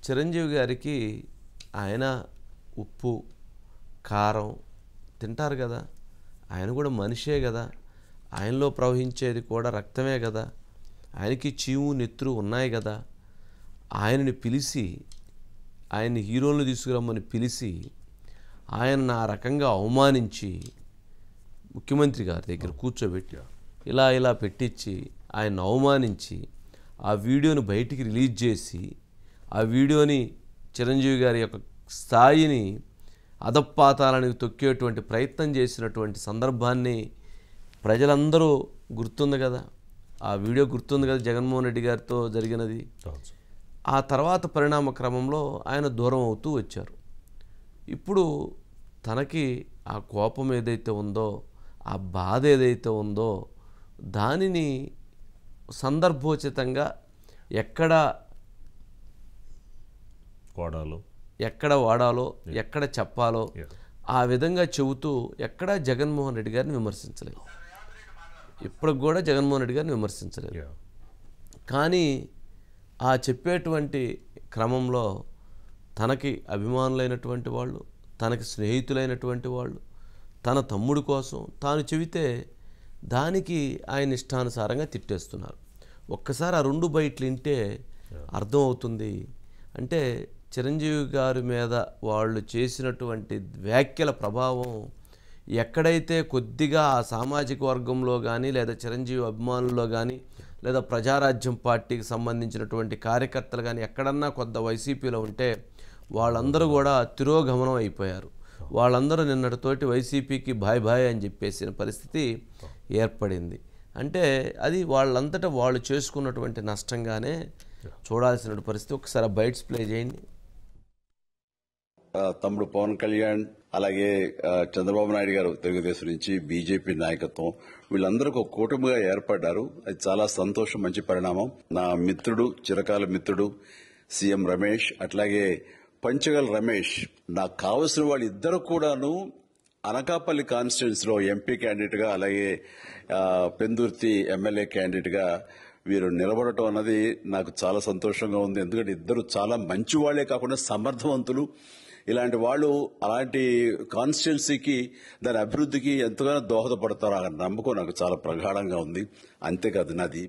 చిరంజీవి గారికి ఆయన ఉప్పు కారం తింటారు కదా, ఆయన కూడా మనిషే కదా, ఆయనలో ప్రవహించేది కూడా రక్తమే కదా, ఆయనకి చీము నెత్తురు ఉన్నాయి కదా. ఆయనని పిలిచి ఆయన్ని హీరోలను తీసుకురమ్మని పిలిచి ఆయన ఆ రకంగా అవమానించి ముఖ్యమంత్రి గారి దగ్గర కూర్చోబెట్టి ఇలా పెట్టించి ఆయన అవమానించి ఆ వీడియోని బయటికి రిలీజ్ చేసి ఆ వీడియోని చిరంజీవి గారి యొక్క స్థాయిని అధపాతాళానికి తొక్కేటువంటి ప్రయత్నం చేసినటువంటి సందర్భాన్ని ప్రజలందరూ గుర్తుంది కదా. ఆ వీడియో గుర్తుంది కదా, జగన్మోహన్ రెడ్డి గారితో జరిగినది. ఆ తర్వాత పరిణామ క్రమంలో ఆయన దూరం అవుతూ వచ్చారు. ఇప్పుడు తనకి ఆ కోపం ఏదైతే ఉందో, ఆ బాధ ఏదైతే ఉందో, దానిని సందర్భోచితంగా ఎక్కడ వాడాలో ఎక్కడ చెప్పాలో ఆ విధంగా చెబుతూ ఎక్కడా జగన్మోహన్ రెడ్డి గారిని విమర్శించలేదు. ఇప్పటికి కూడా జగన్మోహన్ రెడ్డి గారిని విమర్శించలేదు. కానీ ఆ చెప్పేటువంటి క్రమంలో తనకి అభిమానులైనటువంటి వాళ్ళు, తనకి స్నేహితులైనటువంటి వాళ్ళు, తన తమ్ముడి కోసం తాను చెబితే దానికి ఆయన ఇష్టానుసారంగా తిట్టేస్తున్నారు. ఒక్కసారి ఆ 2 బైట్లు వింటే అర్థమవుతుంది. అంటే చిరంజీవి గారి మీద వాళ్ళు చేసినటువంటి వ్యాఖ్యల ప్రభావం ఎక్కడైతే కొద్దిగా ఆ సామాజిక వర్గంలో కానీ లేదా చిరంజీవి అభిమానుల్లో కానీ లేదా ప్రజారాజ్యం పార్టీకి సంబంధించినటువంటి కార్యకర్తలు కానీ ఎక్కడన్నా కొంత వైసీపీలో ఉంటే వాళ్ళందరూ కూడా తిరోగమనం అయిపోయారు. వాళ్ళందరూ నిన్నటితోటి వైసీపీకి బాయ్ బాయ్ అని చెప్పేసిన పరిస్థితి ఏర్పడింది. అంటే అది వాళ్ళంతటా వాళ్ళు చేసుకున్నటువంటి నష్టంగానే చూడాల్సిన పరిస్థితి. ఒకసారి బైట్స్ ప్లే చేయండి. తమ్ముడు పవన్ కళ్యాణ్, అలాగే చంద్రబాబు నాయుడు గారు తెలుగుదేశం నుంచి, బీజేపీ నాయకత్వం వీళ్ళందరూ ఒక కూటమిగా ఏర్పడ్డారు. అది చాలా సంతోషం, మంచి పరిణామం. నా మిత్రుడు, చిరకాల మిత్రుడు సీఎం రమేష్, అట్లాగే పంచగల్ రమేష్, నాకు కావలసిన వాళ్ళు ఇద్దరు కూడాను అనకాపల్లి కాన్స్టిట్యున్సీలో ఎంపీ క్యాండిడేట్ గా, అలాగే పెందుర్తి ఎమ్మెల్యే క్యాండిడేట్ గా వీరు నిలబడటం అన్నది నాకు చాలా సంతోషంగా ఉంది. ఎందుకంటే ఇద్దరు చాలా మంచి వాళ్లే కాకుండా సమర్థవంతులు. ఇలాంటి వాళ్ళు అలాంటి కాన్స్టిట్యున్సీకి, దాని అభివృద్ధికి ఎంతగానో దోహదపడతారు అన్న నమ్మకం నాకు చాలా ప్రగాఢంగా ఉంది. అంతేకాదు, నాది